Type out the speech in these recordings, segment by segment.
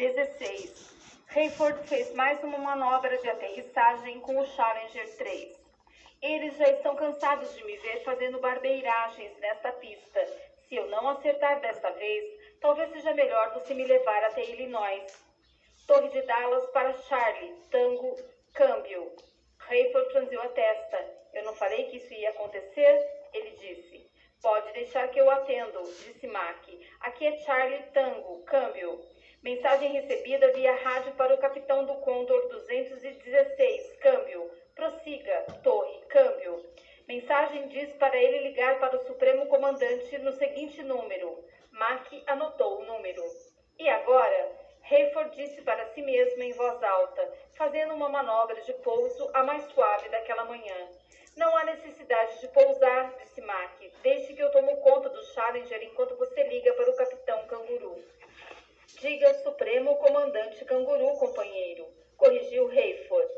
16. Hayford fez mais uma manobra de aterrissagem com o Challenger 3. Eles já estão cansados de me ver fazendo barbeiragens nesta pista. Se eu não acertar desta vez, talvez seja melhor você me levar até Illinois. Torre de Dallas para Charlie, Tango, câmbio. Hayford franziu a testa. Eu não falei que isso ia acontecer? Ele disse. Pode deixar que eu atendo, disse Mac. Aqui é Charlie, Tango, câmbio. Mensagem recebida via rádio para o capitão do Condor 216, câmbio. Prossiga, torre, câmbio. Mensagem diz para ele ligar para o Supremo Comandante no seguinte número. Mac anotou o número. E agora? Hayford disse para si mesmo em voz alta, fazendo uma manobra de pouso a mais suave daquela manhã. Não há necessidade de pousar, disse Mac. Deixe que eu tomo conta do Challenger enquanto você liga para o Capitão Canguru. Diga Supremo Comandante Canguru, companheiro, corrigiu Hayford.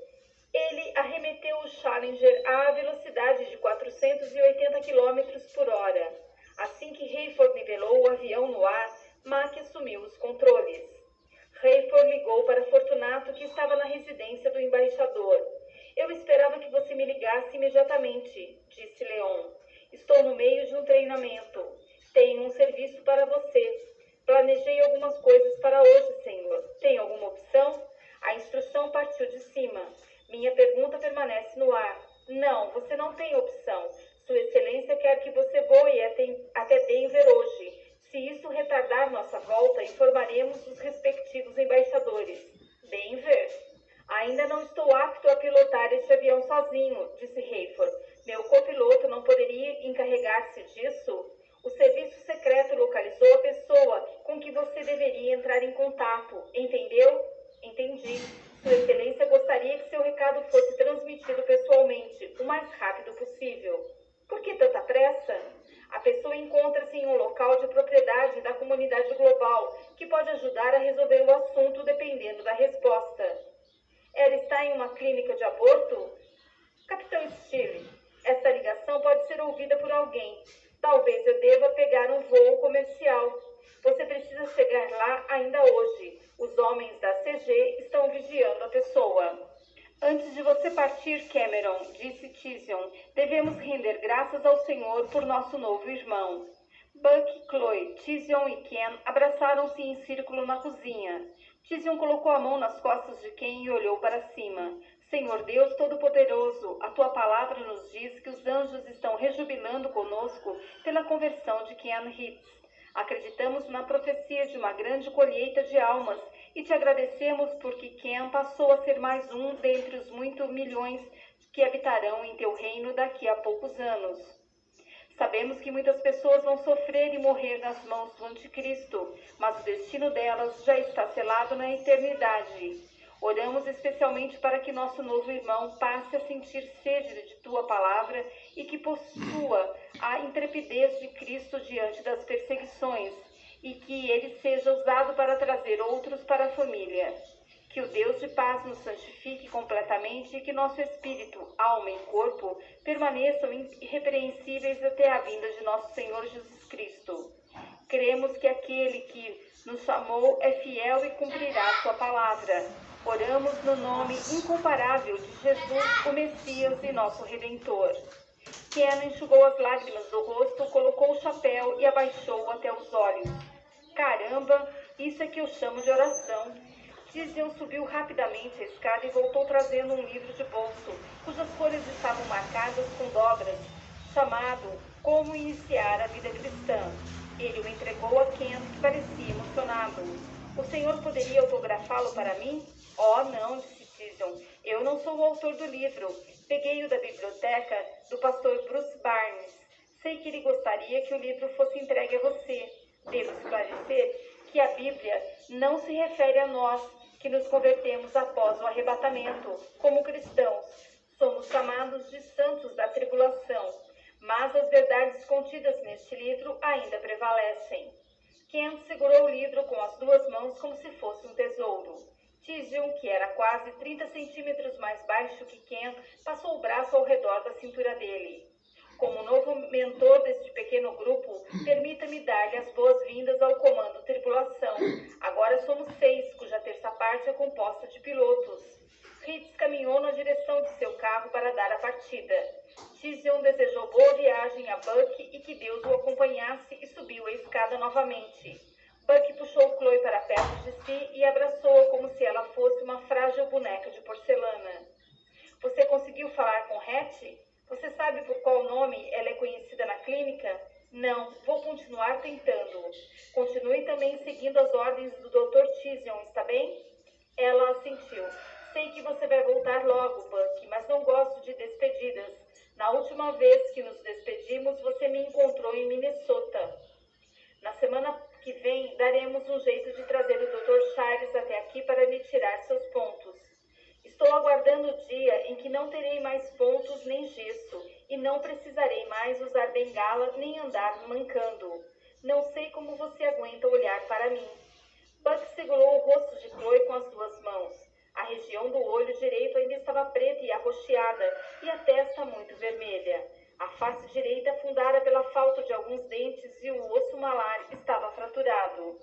Ele arremeteu o Challenger à velocidade de 480 km por hora. Assim que Hayford nivelou o avião no ar, Mac assumiu os controles. Hayford ligou para Fortunato, que estava na residência do embaixador. Eu esperava que você me ligasse imediatamente, disse Leon. Estou no meio de um treinamento. Tenho um serviço para você. Planejei algumas coisas para hoje, senhor. Tem alguma opção? A instrução partiu de cima. Minha pergunta permanece no ar. Não, você não tem opção. Sua Excelência quer que você voe até Denver hoje. Se isso retardar nossa volta, informaremos os respectivos embaixadores. Denver? Ainda não estou apto a pilotar este avião sozinho, disse Hayford. Meu copiloto não poderia encarregar-se disso? O serviço secreto localizou a pessoa com que você deveria entrar em contato. Entendeu? Entendi. Sua Excelência gostaria que seu recado fosse transmitido pessoalmente, o mais rápido possível. Por que tanta pressa? A pessoa encontra-se em um local de propriedade da comunidade global, que pode ajudar a resolver o assunto dependendo da resposta. Ela está em uma clínica de aborto? Capitão Steele, esta ligação pode ser ouvida por alguém. Talvez eu deva pegar um voo comercial. Você precisa chegar lá ainda hoje. Os homens da CG estão vigiando a pessoa. Antes de você partir, Cameron, disse Tizion, devemos render graças ao Senhor por nosso novo irmão. Buck, Chloe, Tizion e Ken abraçaram-se em círculo na cozinha. Tizion colocou a mão nas costas de Ken e olhou para cima. Senhor Deus Todo-Poderoso, a tua palavra nos diz que os anjos estão rejubilando conosco pela conversão de Ken Hitz. Acreditamos na profecia de uma grande colheita de almas e te agradecemos porque Ken passou a ser mais um dentre os muitos milhões que habitarão em teu reino daqui a poucos anos. Sabemos que muitas pessoas vão sofrer e morrer nas mãos do Anticristo, mas o destino delas já está selado na eternidade. Oramos especialmente para que nosso novo irmão passe a sentir sede de tua palavra e que possua a intrepidez de Cristo diante das perseguições e que ele seja usado para trazer outros para a família. Que o Deus de paz nos santifique completamente e que nosso espírito, alma e corpo permaneçam irrepreensíveis até a vinda de nosso Senhor Jesus Cristo. Cremos que aquele que nos chamou é fiel e cumprirá a sua palavra. Oramos no nome incomparável de Jesus, o Messias e nosso Redentor. Ken enxugou as lágrimas do rosto, colocou o chapéu e abaixou-o até os olhos. Caramba, isso é que eu chamo de oração. Tizion subiu rapidamente a escada e voltou trazendo um livro de bolso, cujas folhas estavam marcadas com dobras, chamado Como Iniciar a Vida Cristã. Ele o entregou a Ken, que parecia emocionado. O senhor poderia autografá-lo para mim? Oh, não, disse Tizion. Eu não sou o autor do livro. Peguei-o da biblioteca do pastor Bruce Barnes. Sei que ele gostaria que o livro fosse entregue a você. Devo esclarecer que a Bíblia não se refere a nós, que nos convertemos após o arrebatamento, como cristãos. Somos chamados de santos da tribulação, mas as verdades contidas neste livro ainda prevalecem. Ken segurou o livro com as duas mãos como se fosse um tesouro. Tizion, que era quase 30 centímetros mais baixo que Ken, passou o braço ao redor da cintura dele. Como novo mentor deste pequeno grupo, permita-me dar-lhe as boas-vindas ao comando tripulação. Agora somos 6, cuja composta de pilotos. Hitz caminhou na direção de seu carro para dar a partida. Tizion desejou boa viagem a Buck e que Deus o acompanhasse e subiu a escada novamente. Buck puxou Chloe para perto de si e abraçou-a como se ela fosse uma frágil boneca de porcelana. Você conseguiu falar com Hattie? Você sabe por qual nome ela é conhecida na clínica? Não, vou continuar tentando. Continue também seguindo as ordens do Dr. Tizion, está bem? Ela assentiu. Sei que você vai voltar logo, Buck, mas não gosto de despedidas. Na última vez que nos despedimos, você me encontrou em Minnesota. Na semana que vem, daremos um jeito de trazer o Dr. Charles até aqui para lhe tirar seus pontos. Estou aguardando o dia em que não terei mais pontos nem gesso e não precisarei mais usar bengala nem andar mancando. Não sei como você aguenta olhar para mim. Buck segurou o rosto de Chloe com as duas mãos. A região do olho direito ainda estava preta e arroxeada e a testa muito vermelha. A face direita afundara pela falta de alguns dentes e o osso malar estava fraturado.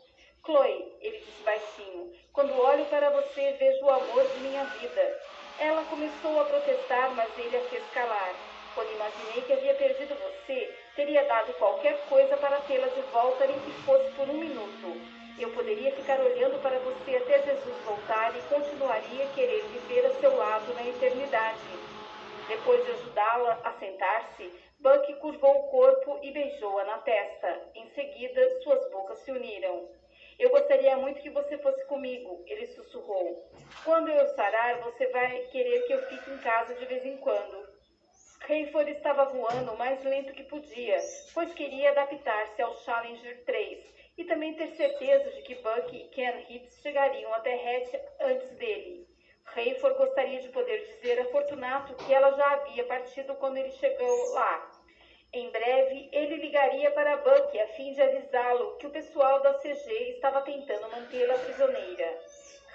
Chloe, ele disse baixinho, quando olho para você vejo o amor de minha vida. Ela começou a protestar, mas ele a fez calar. Quando imaginei que havia perdido você, teria dado qualquer coisa para tê-la de volta, nem que fosse por um minuto. Eu poderia ficar olhando para você até Jesus voltar e continuaria a querer viver a seu lado na eternidade. Depois de ajudá-la a sentar-se, Buck curvou o corpo e beijou-a na testa. Em seguida, suas bocas se uniram. Eu gostaria muito que você fosse comigo, ele sussurrou. Quando eu sarar, você vai querer que eu fique em casa de vez em quando. Hayford estava voando o mais lento que podia, pois queria adaptar-se ao Challenger 3 e também ter certeza de que Buck e Ken Hitz chegariam até Hatch antes dele. Hayford gostaria de poder dizer a Fortunato que ela já havia partido quando ele chegou lá. Em breve, ele ligaria para Buck a fim de avisá-lo que o pessoal da CG estava tentando mantê-la prisioneira.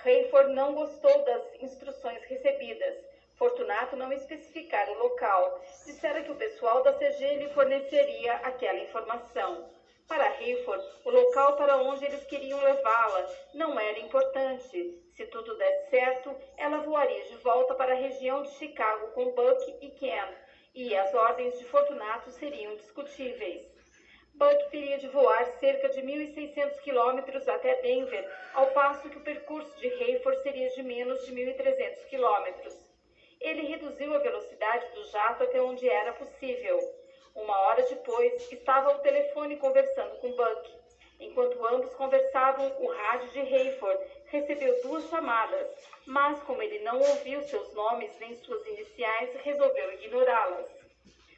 Hayford não gostou das instruções recebidas. Fortunato não especificara o local. Dissera que o pessoal da CG lhe forneceria aquela informação. Para Hayford, o local para onde eles queriam levá-la não era importante. Se tudo desse certo, ela voaria de volta para a região de Chicago com Buck e Ken, e as ordens de Fortunato seriam discutíveis. Buck teria de voar cerca de 1.600 quilômetros até Denver, ao passo que o percurso de Hayford seria de menos de 1.300 quilômetros. Ele reduziu a velocidade do jato até onde era possível. Uma hora depois, estava ao telefone conversando com Buck. Enquanto ambos conversavam, o rádio de Hayford recebeu 2 chamadas, mas como ele não ouviu seus nomes nem suas iniciais, resolveu ignorá-las.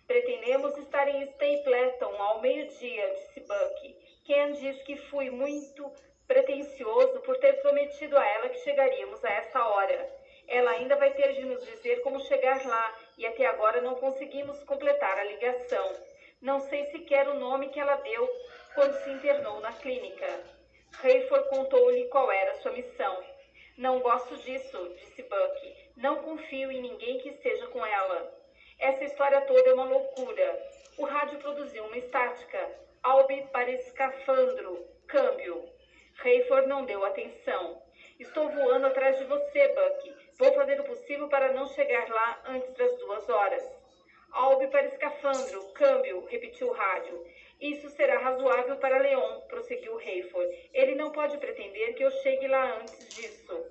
Pretendemos estar em Stapleton ao meio-dia, disse Buck. Ken diz que fui muito pretensioso por ter prometido a ela que chegaríamos a essa hora. Ela ainda vai ter de nos dizer como chegar lá, e até agora não conseguimos completar a ligação. Não sei sequer o nome que ela deu quando se internou na clínica. Hayford contou-lhe qual era sua missão. Não gosto disso, disse Buck. Não confio em ninguém que esteja com ela. Essa história toda é uma loucura. O rádio produziu uma estática. Albe para escafandro. Câmbio. Hayford não deu atenção. Estou voando atrás de você, Buck. Vou fazer o possível para não chegar lá antes das 2 horas. Albe para escafandro. Câmbio, repetiu o rádio. Isso será razoável para Leon, prosseguiu Hayford. Ele não pode pretender que eu chegue lá antes disso.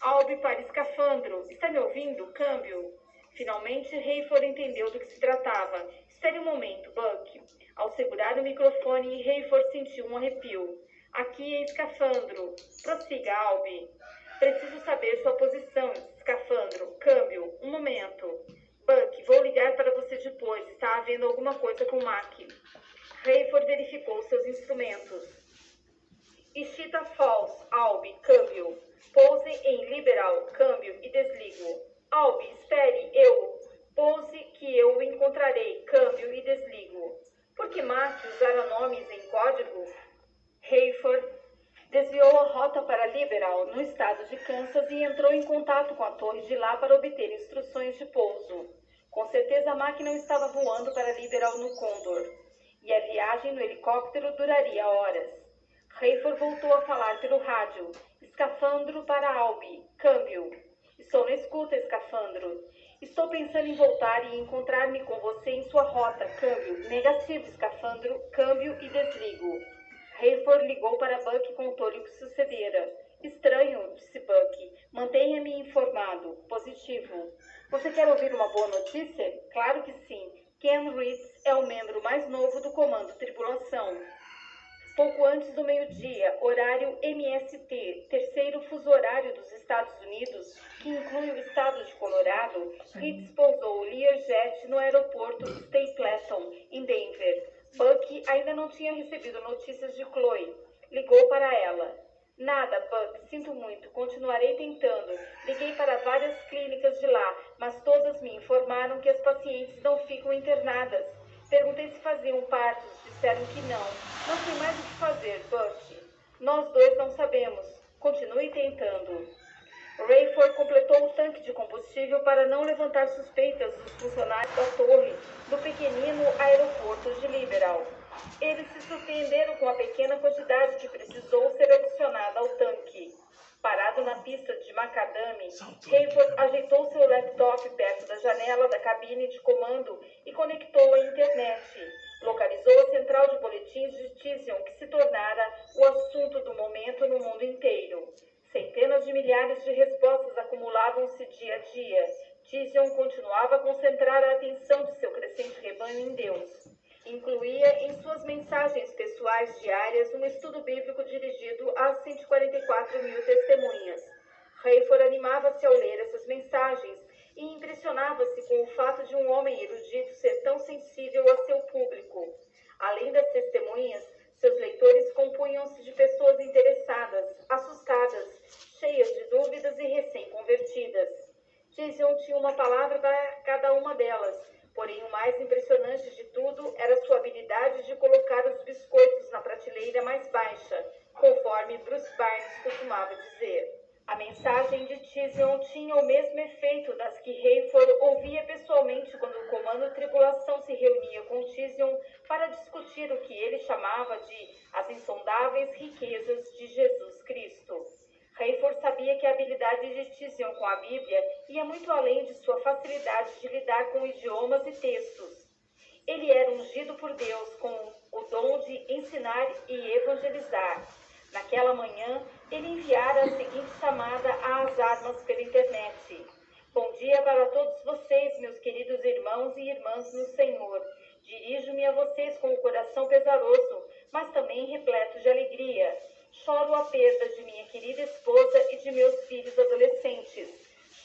Albe para escafandro. Está me ouvindo? Câmbio. Finalmente, Hayford entendeu do que se tratava. Espere um momento, Buck. Ao segurar o microfone, Hayford sentiu um arrepio. Aqui é escafandro. Prossiga, Albe. Preciso saber sua posição, escafandro. Câmbio. Um momento. Buck, vou ligar para você depois. Está havendo alguma coisa com Mac. Hayford verificou seus instrumentos. Ishita Falls, Albe, câmbio. Pouse em Liberal, câmbio e desligo. Albe, espere, Pouse que eu o encontrarei, câmbio e desligo. Por que Mac usara nomes em código? Hayford desviou a rota para Liberal, no estado de Kansas, e entrou em contato com a torre de lá para obter instruções de pouso. Com certeza, Mac não estava voando para Liberal no Condor, e a viagem no helicóptero duraria horas. Hayford voltou a falar pelo rádio. Escafandro para Albi. Câmbio. Estou na escuta, escafandro. Estou pensando em voltar e encontrar-me com você em sua rota. Câmbio. Negativo, escafandro. Câmbio e desligo. Hayford ligou para Buck e contou-lhe o que sucedera. Estranho, disse Buck. Mantenha-me informado. Positivo. Você quer ouvir uma boa notícia? Claro que sim. Ken Reeds é o membro mais novo do Comando Tribulação. Pouco antes do meio-dia, horário MST, terceiro fuso horário dos Estados Unidos, que inclui o estado de Colorado, Reeds pousou o Learjet no aeroporto Stapleton, em Denver. Buck ainda não tinha recebido notícias de Chloe. Ligou para ela. Nada, Buck, sinto muito, continuarei tentando. Liguei para várias clínicas de lá, mas todas me informaram que as pacientes não ficam internadas. Perguntei se faziam partos, disseram que não. Não sei mais o que fazer, Buck. Nós dois não sabemos. Continue tentando. Rayford completou o tanque de combustível para não levantar suspeitas dos funcionários da torre do pequenino aeroporto de Liberal. Eles se surpreenderam com a pequena quantidade que precisou ser adicionada ao tanque. Parado na pista de macadame, Rayford ajeitou seu laptop perto da janela da cabine de comando e conectou à internet. Localizou a central de boletins de Tizion, que se tornara o assunto do momento no mundo inteiro. Centenas de milhares de respostas acumulavam-se dia a dia. Tizion continuava a concentrar a atenção de seu crescente rebanho em Deus. Incluía em suas mensagens pessoais diárias um estudo bíblico dirigido às 144 mil testemunhas. Rayford animava-se ao ler essas mensagens e impressionava-se com o fato de um homem erudito ser tão sensível a seu público. Além das testemunhas, seus leitores compunham-se de pessoas interessadas, assustadas, cheias de dúvidas e recém-convertidas. Tizion tinha uma palavra para cada uma delas, porém o mais impressionante de tudo era sua habilidade de colocar os biscoitos na prateleira mais baixa, conforme Bruce Barnes costumava dizer. A mensagem de Tizion tinha o mesmo efeito das que Rayford ouvia pessoalmente quando o Comando Tribulação se reunia com Tizion para discutir o que ele chamava de as insondáveis riquezas de Jesus Cristo. Rayford sabia que a habilidade de Tizion com a Bíblia ia muito além de sua facilidade de lidar com idiomas e textos. Ele era ungido por Deus com o dom de ensinar e evangelizar. Naquela manhã, ele enviara a seguinte chamada às armas pela internet. Bom dia para todos vocês, meus queridos irmãos e irmãs no Senhor. Dirijo-me a vocês com o coração pesaroso, mas também repleto de alegria. Choro a perda de minha querida esposa e de meus filhos adolescentes.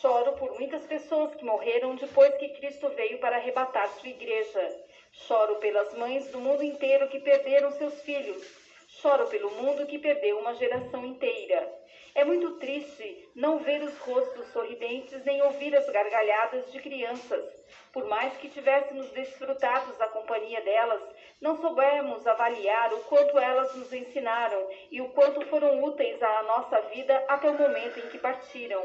Choro por muitas pessoas que morreram depois que Cristo veio para arrebatar sua igreja. Choro pelas mães do mundo inteiro que perderam seus filhos. Choro pelo mundo que perdeu uma geração inteira. É muito triste não ver os rostos sorridentes nem ouvir as gargalhadas de crianças. Por mais que tivéssemos desfrutado da companhia delas, não soubemos avaliar o quanto elas nos ensinaram e o quanto foram úteis à nossa vida até o momento em que partiram.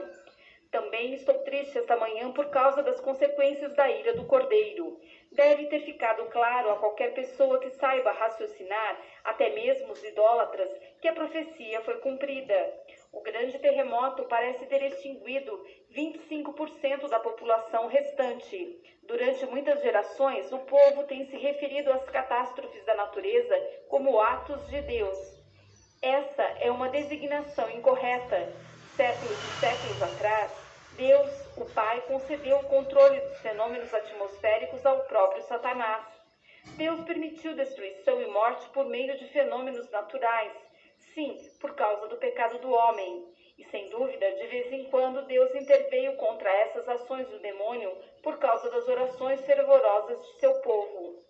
Também estou triste esta manhã por causa das consequências da ira do Cordeiro. Deve ter ficado claro a qualquer pessoa que saiba raciocinar, até mesmo os idólatras, que a profecia foi cumprida. O grande terremoto parece ter extinguido 25% da população restante. Durante muitas gerações, o povo tem se referido às catástrofes da natureza como atos de Deus. Essa é uma designação incorreta. Séculos e séculos atrás, Deus, o Pai, concedeu o controle dos fenômenos atmosféricos ao próprio Satanás. Deus permitiu destruição e morte por meio de fenômenos naturais, sim, por causa do pecado do homem. E, sem dúvida, de vez em quando Deus interveio contra essas ações do demônio por causa das orações fervorosas de seu povo.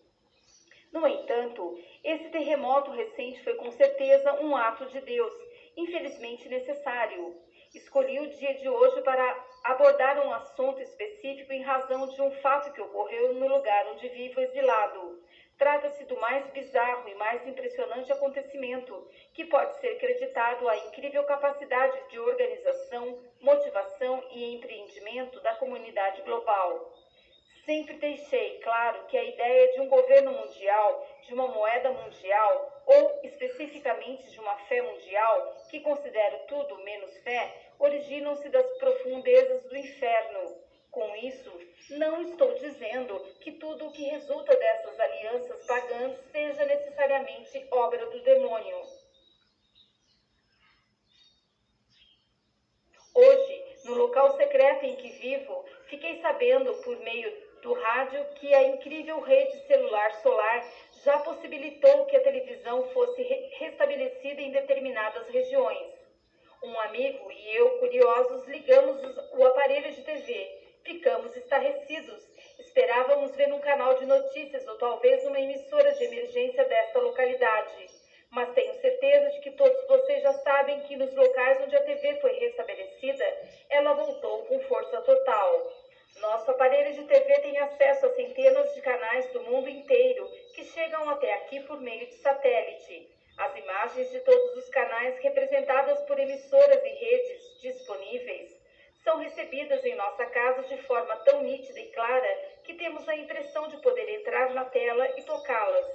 No entanto, esse terremoto recente foi com certeza um ato de Deus, infelizmente necessário. Escolhi o dia de hoje para abordar um assunto específico em razão de um fato que ocorreu no lugar onde vivo exilado. Trata-se do mais bizarro e mais impressionante acontecimento, que pode ser creditado à incrível capacidade de organização, motivação e empreendimento da comunidade global. Sempre deixei claro que a ideia de um governo mundial, de uma moeda mundial, ou especificamente de uma fé mundial, que considero tudo menos fé, originam-se das profundezas do inferno. Com isso, não estou dizendo que tudo o que resulta dessas alianças pagãs seja necessariamente obra do demônio. Hoje, no local secreto em que vivo, fiquei sabendo por meio do rádio que a incrível rede celular solar já possibilitou que a televisão fosse restabelecida em determinadas regiões. Um amigo e eu, curiosos, ligamos o aparelho de TV. Ficamos estarrecidos. Esperávamos ver um canal de notícias ou talvez uma emissora de emergência desta localidade. Mas tenho certeza de que todos vocês já sabem que nos locais onde a TV foi restabelecida, ela voltou com força total. Nosso aparelho de TV tem acesso a centenas de canais do mundo inteiro que chegam até aqui por meio de satélite. As imagens de todos os canais representadas por emissoras e redes disponíveis são recebidas em nossa casa de forma tão nítida e clara que temos a impressão de poder entrar na tela e tocá-las.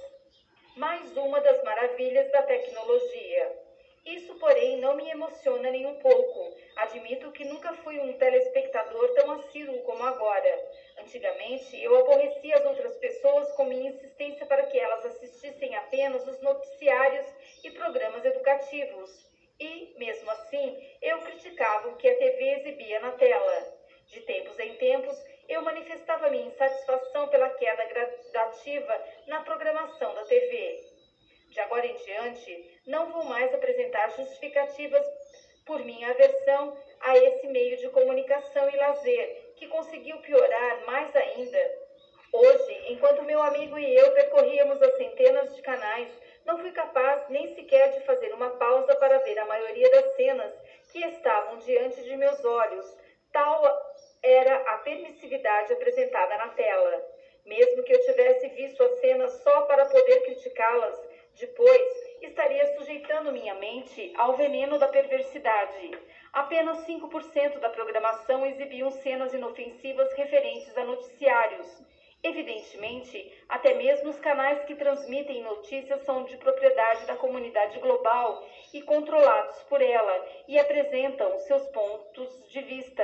Mais uma das maravilhas da tecnologia. Isso, porém, não me emociona nem um pouco. Admito que nunca fui um telespectador tão assíduo como agora. Antigamente, eu aborrecia as outras pessoas com minha insistência para que elas assistissem apenas os noticiários e programas educativos. E, mesmo assim, eu criticava o que a TV exibia na tela. De tempos em tempos, eu manifestava minha insatisfação pela queda gradativa na programação da TV. De agora em diante, não vou mais apresentar justificativas por minha aversão a esse meio de comunicação e lazer, que conseguiu piorar mais ainda. Hoje, enquanto meu amigo e eu percorríamos as centenas de canais, não fui capaz nem sequer de fazer uma pausa para ver a maioria das cenas que estavam diante de meus olhos. Tal era a permissividade apresentada na tela. Mesmo que eu tivesse visto as cenas só para poder criticá-las, depois estaria sujeitando minha mente ao veneno da perversidade. Apenas 5% da programação exibiam cenas inofensivas referentes a noticiários. Evidentemente, até mesmo os canais que transmitem notícias são de propriedade da comunidade global e controlados por ela e apresentam seus pontos de vista.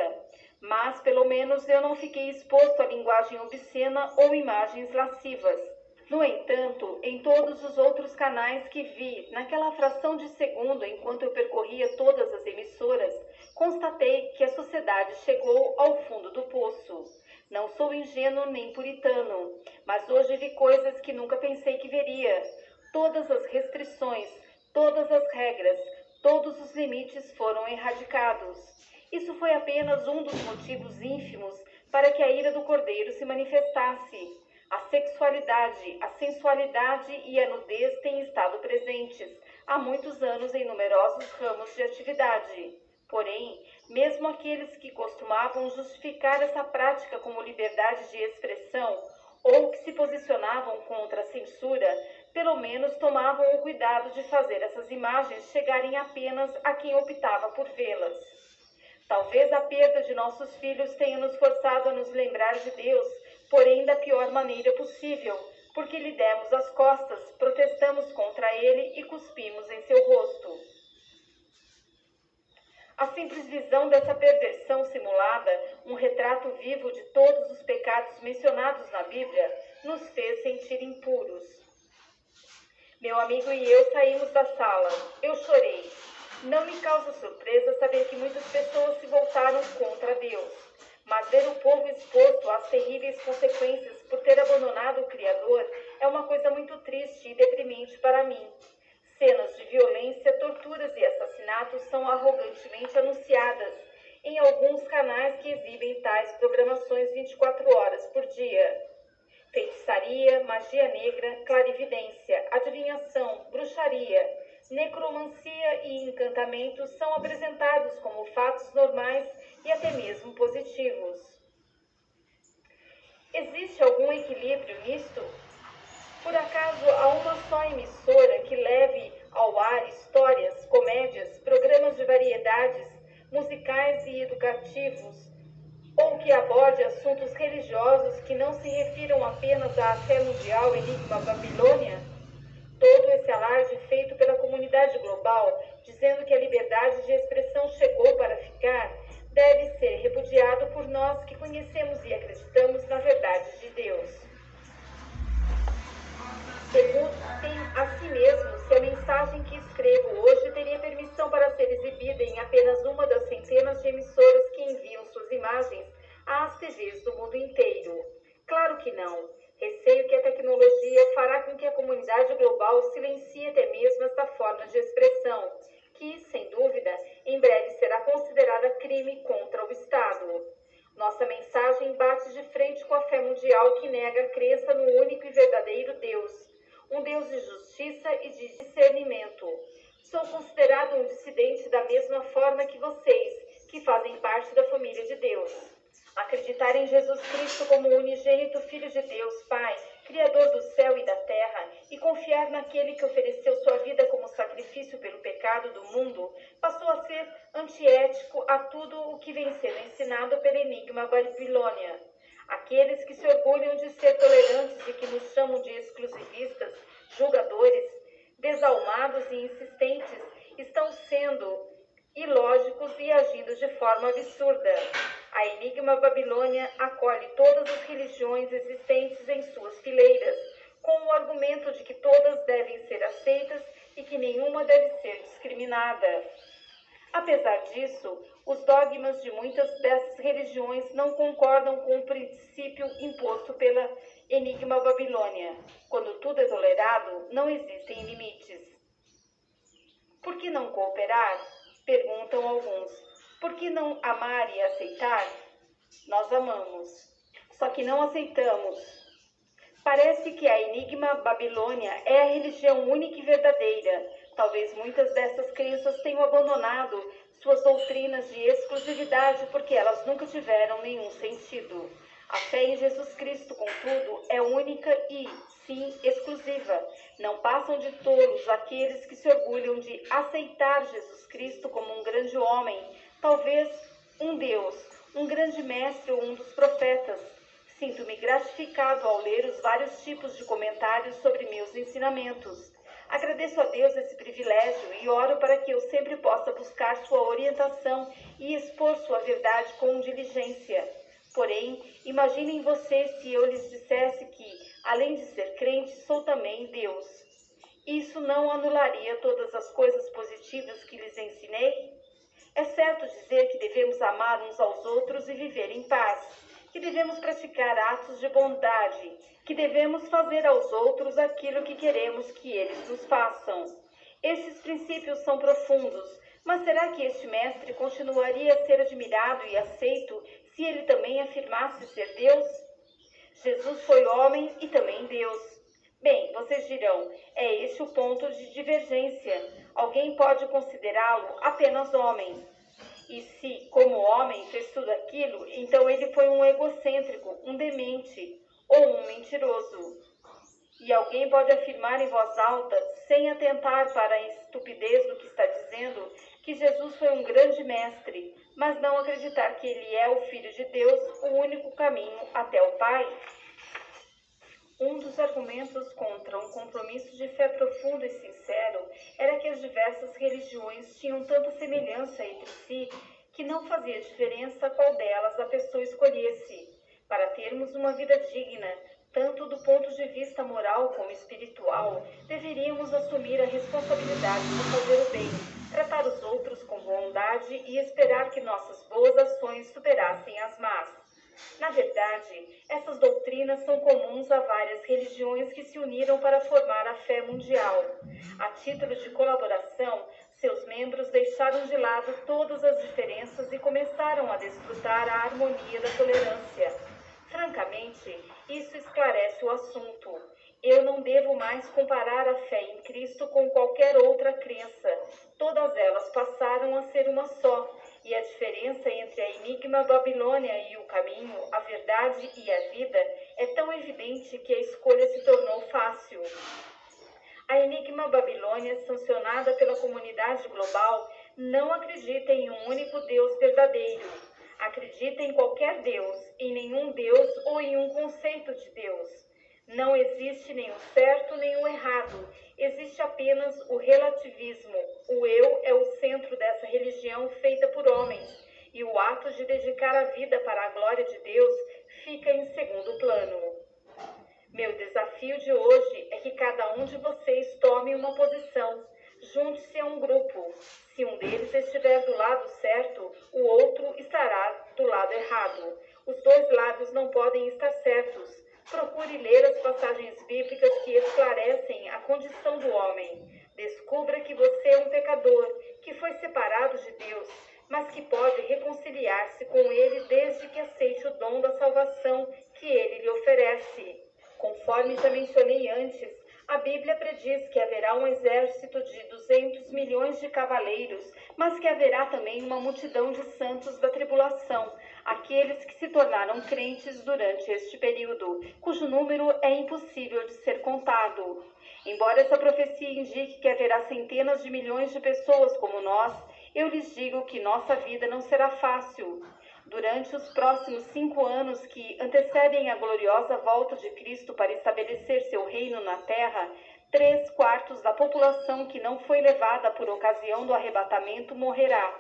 Mas, pelo menos, eu não fiquei exposto à linguagem obscena ou imagens lascivas. No entanto, em todos os outros canais que vi, naquela fração de segundo enquanto eu percorria todas as emissoras, constatei que a sociedade chegou ao fundo do poço. Não sou ingênuo nem puritano, mas hoje vi coisas que nunca pensei que veria. Todas as restrições, todas as regras, todos os limites foram erradicados. Isso foi apenas um dos motivos ínfimos para que a ira do Cordeiro se manifestasse. A sexualidade, a sensualidade e a nudez têm estado presentes há muitos anos em numerosos ramos de atividade. Porém, mesmo aqueles que costumavam justificar essa prática como liberdade de expressão ou que se posicionavam contra a censura, pelo menos tomavam o cuidado de fazer essas imagens chegarem apenas a quem optava por vê-las. Talvez a perda de nossos filhos tenha nos forçado a nos lembrar de Deus, porém da pior maneira possível, porque lhe demos as costas, protestamos contra ele e cuspimos em seu rosto. A simples visão dessa perversão simulada, um retrato vivo de todos os pecados mencionados na Bíblia, nos fez sentir impuros. Meu amigo e eu saímos da sala. Eu chorei. Não me causa surpresa saber que muitas pessoas se voltaram contra Deus. Mas ver o povo exposto às terríveis consequências por ter abandonado o Criador é uma coisa muito triste e deprimente para mim. Cenas de violência, torturas e assassinatos são arrogantemente anunciadas em alguns canais que exibem tais programações 24 horas por dia. Feitiçaria, magia negra, clarividência, adivinhação, bruxaria, necromancia e encantamento são apresentados como fatos normais e até mesmo positivos. Existe algum equilíbrio nisto? Por acaso há uma só emissora que leve ao ar histórias, comédias, programas de variedades, musicais e educativos, ou que aborde assuntos religiosos que não se refiram apenas à fé mundial Enigma Babilônia? Todo esse alarde feito pela comunidade global, dizendo que a liberdade de expressão chegou para ficar, deve ser repudiado por nós que conhecemos e acreditamos na verdade de Deus. Perguntem a si mesmos se a mensagem que escrevo hoje teria permissão para ser exibida em apenas uma das centenas de emissoras que enviam suas imagens às TVs do mundo inteiro. Claro que não. Receio que a tecnologia fará com que a comunidade global silencie até mesmo esta forma de expressão, que, sem dúvida, em breve será considerada crime contra o Estado. Nossa mensagem bate de frente com a fé mundial que nega a crença no único e verdadeiro Deus, um Deus de justiça e de discernimento. Sou considerado um dissidente da mesma forma que vocês, que fazem parte da família de Deus. Acreditar em Jesus Cristo como o unigênito Filho de Deus, Pai, Criador do céu e da terra, e confiar naquele que ofereceu sua vida como sacrifício pelo pecado do mundo, passou a ser antiético a tudo o que vem sendo ensinado pelo Enigma Babilônia. Aqueles que se orgulham de ser tolerantes e que nos chamam de exclusivistas, julgadores, desalmados e insistentes, estão sendo ilógicos e agindo de forma absurda. A Enigma Babilônia acolhe todas as religiões existentes em suas fileiras, com o argumento de que todas devem ser aceitas e que nenhuma deve ser discriminada. Apesar disso, os dogmas de muitas dessas religiões não concordam com o princípio imposto pela Enigma Babilônia. Quando tudo é tolerado, não existem limites. Por que não cooperar? Perguntam alguns. Por que não amar e aceitar? Nós amamos, só que não aceitamos. Parece que a Enigma Babilônia é a religião única e verdadeira. Talvez muitas dessas crenças tenham abandonado suas doutrinas de exclusividade porque elas nunca tiveram nenhum sentido. A fé em Jesus Cristo, contudo, é única e, sim, exclusiva. Não passam de tolos aqueles que se orgulham de aceitar Jesus Cristo como um grande homem, talvez um Deus, um grande mestre ou um dos profetas. Sinto-me gratificado ao ler os vários tipos de comentários sobre meus ensinamentos. Agradeço a Deus esse privilégio e oro para que eu sempre possa buscar sua orientação e expor sua verdade com diligência. Porém, imaginem vocês se eu lhes dissesse que, além de ser crente, sou também Deus. Isso não anularia todas as coisas positivas que lhes ensinei? É certo dizer que devemos amar uns aos outros e viver em paz, que devemos praticar atos de bondade, que devemos fazer aos outros aquilo que queremos que eles nos façam. Esses princípios são profundos, mas será que este mestre continuaria a ser admirado e aceito se ele também afirmasse ser Deus? Jesus foi homem e também Deus. Bem, vocês dirão, é esse o ponto de divergência. Alguém pode considerá-lo apenas homem. E se, como homem, fez tudo aquilo, então ele foi um egocêntrico, um demente ou um mentiroso. E alguém pode afirmar em voz alta, sem atentar para a estupidez do que está dizendo, que Jesus foi um grande mestre, mas não acreditar que ele é o Filho de Deus, o único caminho até o Pai? Um dos argumentos contra um compromisso de fé profundo e sincero era que as diversas religiões tinham tanta semelhança entre si que não fazia diferença qual delas a pessoa escolhesse. Para termos uma vida digna, tanto do ponto de vista moral como espiritual, deveríamos assumir a responsabilidade de fazer o bem, tratar os outros com bondade e esperar que nossas boas ações superassem as más. Na verdade, essas doutrinas são comuns a várias religiões que se uniram para formar a fé mundial. A título de colaboração, seus membros deixaram de lado todas as diferenças e começaram a desfrutar a harmonia da tolerância. Francamente, isso esclarece o assunto. Eu não devo mais comparar a fé em Cristo com qualquer outra crença. Todas elas passaram a ser uma só. E a diferença entre a Enigma Babilônia e o caminho, a verdade e a vida é tão evidente que a escolha se tornou fácil. A Enigma Babilônia, sancionada pela comunidade global, não acredita em um único Deus verdadeiro. Acredita em qualquer Deus, em nenhum Deus ou em um conceito de Deus. Não existe nenhum certo nem o errado, existe apenas o relativismo. O eu é o centro dessa religião feita por homens, e o ato de dedicar a vida para a glória de Deus fica em segundo plano. Meu desafio de hoje é que cada um de vocês tome uma posição, junte-se a um grupo. Se um deles estiver do lado certo, o outro estará do lado errado. Os dois lados não podem estar certos. Procure ler as passagens bíblicas que esclarecem a condição do homem. Descubra que você é um pecador, que foi separado de Deus, mas que pode reconciliar-se com Ele desde que aceite o dom da salvação que Ele lhe oferece. Conforme já mencionei antes, a Bíblia prediz que haverá um exército de 200 milhões de cavaleiros, mas que haverá também uma multidão de santos da tribulação, aqueles que se tornaram crentes durante este período, cujo número é impossível de ser contado. Embora essa profecia indique que haverá centenas de milhões de pessoas como nós, eu lhes digo que nossa vida não será fácil. Durante os próximos 5 anos que antecedem a gloriosa volta de Cristo para estabelecer seu reino na terra, 3/4 da população que não foi levada por ocasião do arrebatamento morrerá.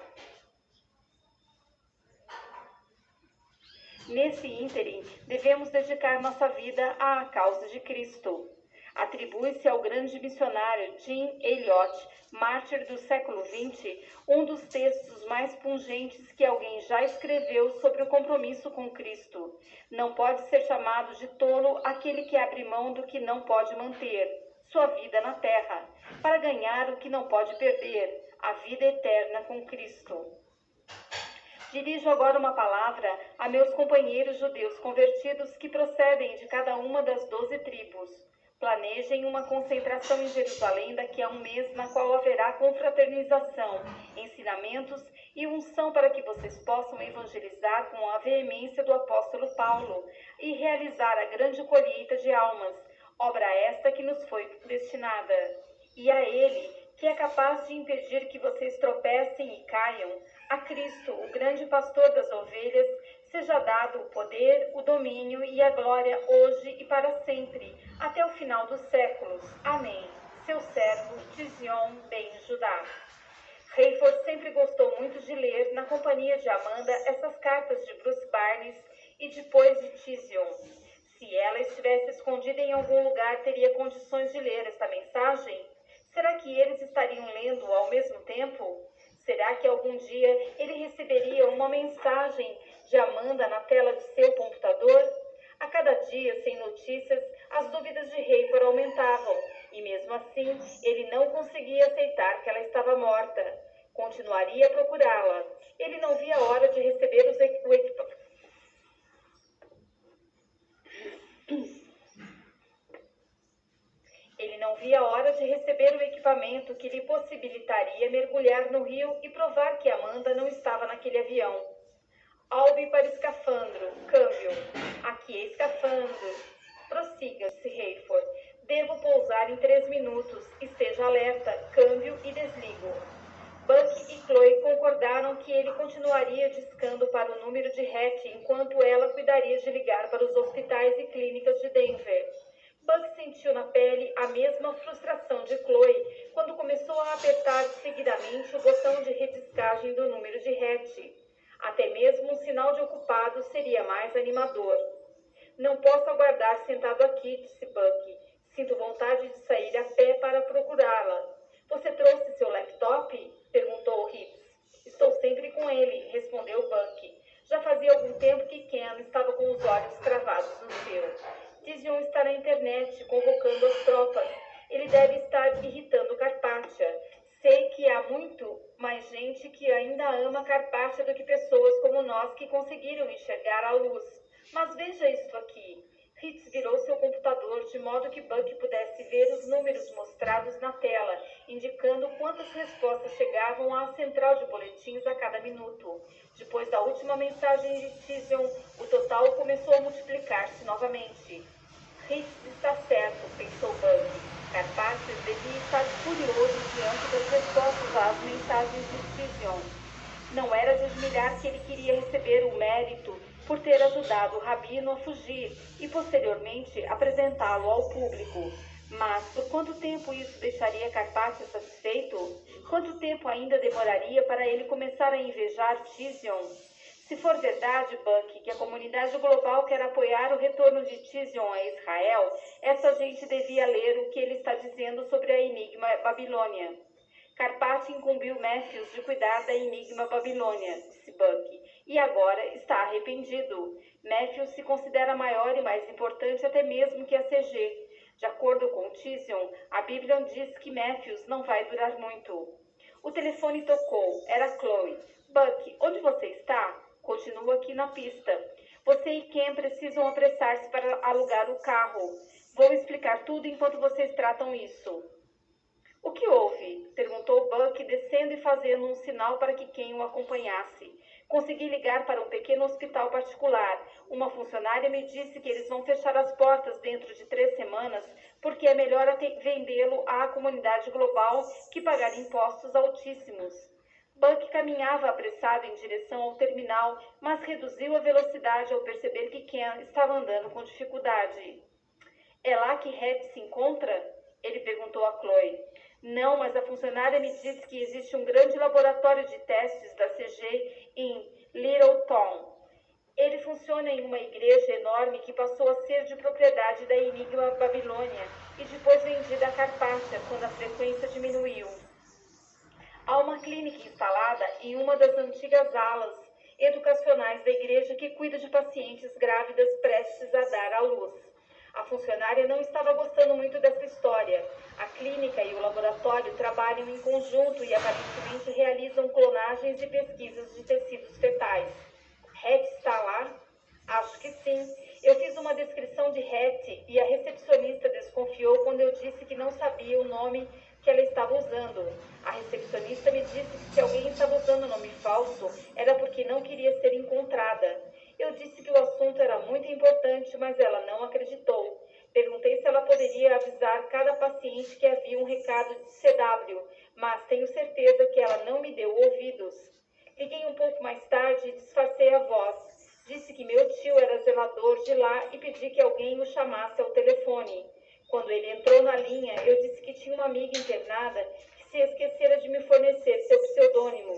Nesse ínterim, devemos dedicar nossa vida à causa de Cristo. Atribui-se ao grande missionário Jim Elliot, mártir do século XX, um dos textos mais pungentes que alguém já escreveu sobre o compromisso com Cristo. Não pode ser chamado de tolo aquele que abre mão do que não pode manter, sua vida na terra, para ganhar o que não pode perder, a vida eterna com Cristo. Dirijo agora uma palavra a meus companheiros judeus convertidos que procedem de cada uma das 12 tribos. Planejem uma concentração em Jerusalém daqui a um mês, na qual haverá confraternização, ensinamentos e unção para que vocês possam evangelizar com a veemência do apóstolo Paulo e realizar a grande colheita de almas, obra esta que nos foi destinada. E a Ele, que é capaz de impedir que vocês tropecem e caiam, a Cristo, o grande pastor das ovelhas, seja dado o poder, o domínio e a glória hoje e para sempre, até o final dos séculos. Amém. Seu servo, Tizion Ben Judá. Hayford sempre gostou muito de ler, na companhia de Amanda, essas cartas de Bruce Barnes e depois de Tizion. Se ela estivesse escondida em algum lugar, teria condições de ler esta mensagem? Será que eles estariam lendo ao mesmo tempo? Será que algum dia ele receberia uma mensagem de Amanda na tela de seu computador? A cada dia, sem notícias, as dúvidas de Hayford aumentavam, e mesmo assim, ele não conseguia aceitar que ela estava morta. Continuaria a procurá-la. Ele não via a hora de receber o equipamento. Ele não via a hora de receber o equipamento que lhe possibilitaria mergulhar no rio e provar que Amanda não estava naquele avião. Albe para escafandro. Câmbio. Aqui é escafandro. Prossiga, disse Hayford. Devo pousar em 3 minutos. Esteja alerta. Câmbio e desligo. Buck e Chloe concordaram que ele continuaria discando para o número de hatch enquanto ela cuidaria de ligar para os hospitais e clínicas de Denver. Buck sentiu na pele a mesma frustração de Chloe quando começou a apertar seguidamente o botão de rediscagem do número de hatch. Até mesmo um sinal de ocupado seria mais animador. Não posso aguardar sentado aqui, disse Buck. Sinto vontade de sair a pé para procurá-la. Você trouxe seu laptop? Perguntou Hitz. Estou sempre com ele, respondeu Buck. Já fazia algum tempo que Ken estava com os olhos cravados no seu. Tizion está na internet, convocando as tropas. Ele deve estar irritando Carpátia. Sei que há muito mais gente que ainda ama Carpátia do que pessoas como nós que conseguiram enxergar a luz. Mas veja isto aqui. Hitz virou seu computador de modo que Buck pudesse ver os números mostrados na tela, indicando quantas respostas chegavam à central de boletins a cada minuto. Depois da última mensagem de Tizion, o total começou a multiplicar-se novamente. Hitz está certo, pensou Buck. Carpácio devia estar furioso diante das respostas às mensagens de Tizion. Não era de admirar que ele queria receber o mérito por ter ajudado o rabino a fugir e posteriormente apresentá-lo ao público. Mas por quanto tempo isso deixaria Carpaccio satisfeito? Quanto tempo ainda demoraria para ele começar a invejar Tzion? Se for verdade, Buck, que a comunidade global quer apoiar o retorno de Tzion a Israel, essa gente devia ler o que ele está dizendo sobre a Enigma Babilônia. Carpaccio incumbiu Matthews de cuidar da Enigma Babilônia, disse Buck, e agora está arrependido. Matthews se considera maior e mais importante até mesmo que a CG. De acordo com Tzion, a Bíblia diz que Matthews não vai durar muito. O telefone tocou. Era Chloe. Buck, onde você está? Continua aqui na pista. Você e Ken precisam apressar-se para alugar o carro. Vou explicar tudo enquanto vocês tratam isso. O que houve? Perguntou Buck, descendo e fazendo um sinal para que Ken o acompanhasse. Consegui ligar para um pequeno hospital particular. Uma funcionária me disse que eles vão fechar as portas dentro de 3 semanas porque é melhor vendê-lo à comunidade global que pagar impostos altíssimos. Buck caminhava apressado em direção ao terminal, mas reduziu a velocidade ao perceber que Ken estava andando com dificuldade. É lá que Hattie se encontra? Ele perguntou a Chloe. Não, mas a funcionária me disse que existe um grande laboratório de testes da CG em Littleton. Ele funciona em uma igreja enorme que passou a ser de propriedade da Enigma Babilônia e depois vendida a Carpaccio quando a frequência diminuiu. Há uma clínica instalada em uma das antigas alas educacionais da igreja que cuida de pacientes grávidas prestes a dar à luz. A funcionária não estava gostando muito dessa história. A clínica e o laboratório trabalham em conjunto e aparentemente realizam clonagens e pesquisas de tecidos fetais. Hattie está lá? Acho que sim. Eu fiz uma descrição de Hattie e a recepcionista desconfiou quando eu disse que não sabia o nome que ela estava usando. A recepcionista me disse que se alguém estava usando nome falso, era porque não queria ser encontrada. Eu disse que o assunto era muito importante, mas ela não acreditou. Perguntei se ela poderia avisar cada paciente que havia um recado de CW, mas tenho certeza que ela não me deu ouvidos. Liguei um pouco mais tarde e disfarcei a voz. Disse que meu tio era zelador de lá e pedi que alguém o chamasse ao telefone. Quando ele entrou na linha, eu disse que tinha uma amiga internada que se esquecera de me fornecer seu pseudônimo.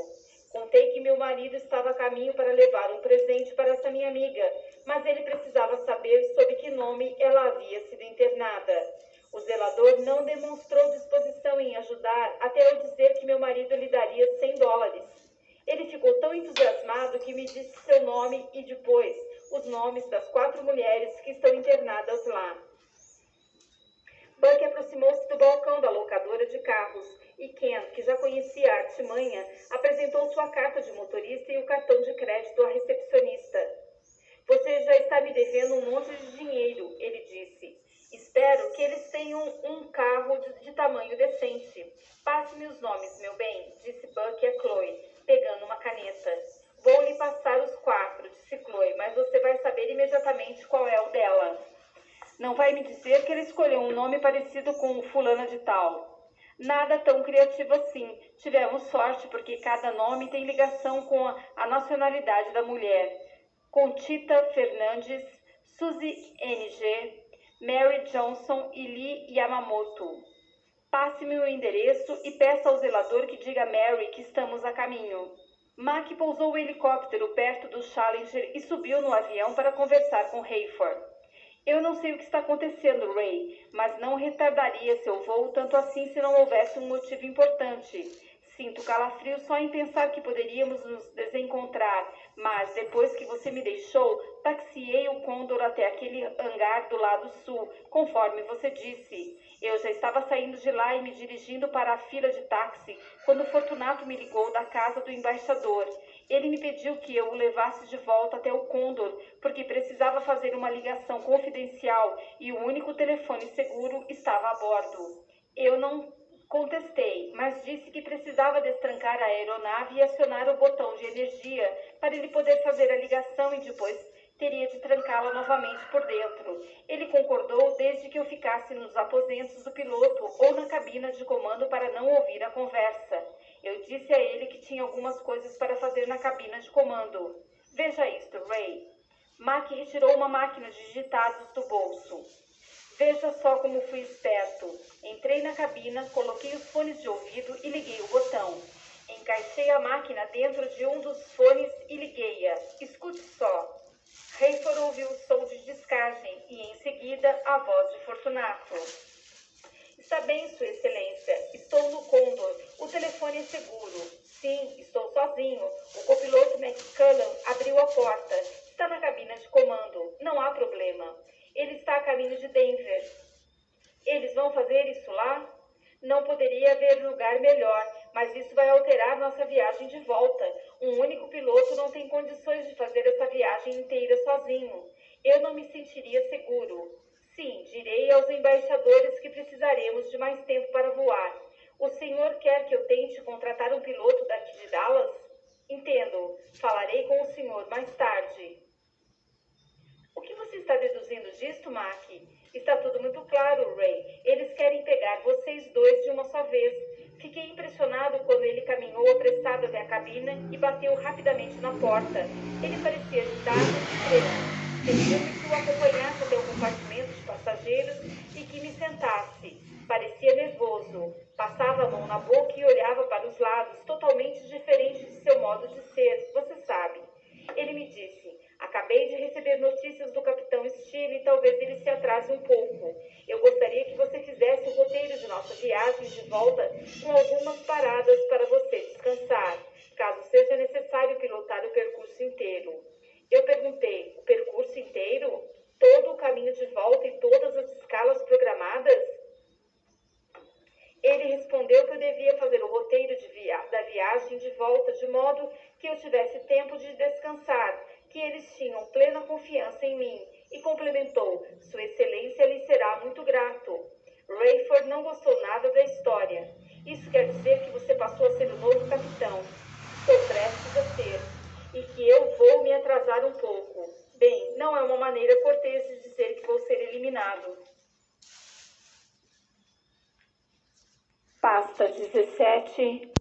Contei que meu marido estava a caminho para levar um presente para essa minha amiga, mas ele precisava saber sob que nome ela havia sido internada. O zelador não demonstrou disposição em ajudar até eu dizer que meu marido lhe daria $100. Ele ficou tão entusiasmado que me disse seu nome e depois os nomes das 4 mulheres que estão internadas lá. Buck aproximou-se do balcão da locadora de carros e Ken, que já conhecia a artimanha, apresentou sua carta de motorista e o cartão de crédito à recepcionista. Você já está me devendo um monte de dinheiro, ele disse. Espero que eles tenham um carro de tamanho decente. Passe-me os nomes, meu bem, disse Buck a Chloe, pegando uma caneta. Vou lhe passar os 4, disse Chloe, mas você vai saber imediatamente qual é o dela. Não vai me dizer que ele escolheu um nome parecido com o fulana de tal. Nada tão criativo assim. Tivemos sorte porque cada nome tem ligação com a nacionalidade da mulher. Conchita Fernandes, Suzy NG, Mary Johnson e Lee Yamamoto. Passe-me o endereço e peça ao zelador que diga a Mary que estamos a caminho. Mac pousou o helicóptero perto do Challenger e subiu no avião para conversar com Hayford. Eu não sei o que está acontecendo, Ray, mas não retardaria seu voo tanto assim se não houvesse um motivo importante. Sinto calafrio só em pensar que poderíamos nos desencontrar, mas depois que você me deixou, taxiei o Condor até aquele hangar do lado sul, conforme você disse. Eu já estava saindo de lá e me dirigindo para a fila de táxi quando Fortunato me ligou da casa do embaixador. Ele me pediu que eu o levasse de volta até o Condor, porque precisava fazer uma ligação confidencial e o único telefone seguro estava a bordo. Eu não contestei, mas disse que precisava destrancar a aeronave e acionar o botão de energia para ele poder fazer a ligação e depois Teria de trancá-la novamente por dentro. Ele concordou desde que eu ficasse nos aposentos do piloto ou na cabina de comando para não ouvir a conversa. Eu disse a ele que tinha algumas coisas para fazer na cabina de comando. Veja isto, Ray. Mac retirou uma máquina de digitados do bolso. Veja só como fui esperto. Entrei na cabina, coloquei os fones de ouvido e liguei o botão. Encaixei a máquina dentro de um dos fones e liguei-a. Escute só. Rayford ouviu o som de descagem e, em seguida, a voz de Fortunato. Está bem, Sua Excelência. Estou no Condor. O telefone é seguro. Sim, estou sozinho. O copiloto McCullen abriu a porta. Está na cabina de comando. Não há problema. Ele está a caminho de Denver. Eles vão fazer isso lá? Não poderia haver lugar melhor, mas isso vai alterar nossa viagem de volta. Um único piloto não tem condições de fazer essa viagem inteira sozinho. Eu não me sentiria seguro. Sim, direi aos embaixadores que precisaremos de mais tempo para voar. O senhor quer que eu tente contratar um piloto daqui de Dallas? Entendo. Falarei com o senhor mais tarde. O que você está deduzindo disto, Mac? Está tudo muito claro, Ray. Eles querem pegar vocês dois de uma só vez. Fiquei impressionado quando ele caminhou apressado até a cabina e bateu rapidamente na porta. Ele parecia agitado e trêmulo. Pediu-me que o acompanhasse até o compartimento de passageiros e que me sentasse. Parecia nervoso. Passava a mão na boca e olhava para os lados, totalmente diferente de seu modo de ser, você sabe. Ele me disse: acabei de receber notícias do Capitão Steele e talvez ele se atrase um pouco. Eu gostaria que você fizesse o roteiro de nossa viagem de volta com algumas paradas para você descansar, caso seja necessário pilotar o percurso inteiro. Eu perguntei: o percurso inteiro? Todo o caminho de volta e todas as escalas programadas? Ele respondeu que eu devia fazer o roteiro da viagem de volta de modo que eu tivesse tempo de descansar, que eles tinham plena confiança em mim, e complementou: Sua Excelência lhe será muito grato. Rayford não gostou nada da história. Isso quer dizer que você passou a ser o novo capitão. Estou prestes a ser. E que eu vou me atrasar um pouco. Bem, não é uma maneira cortês de dizer que vou ser eliminado. Pasta 17.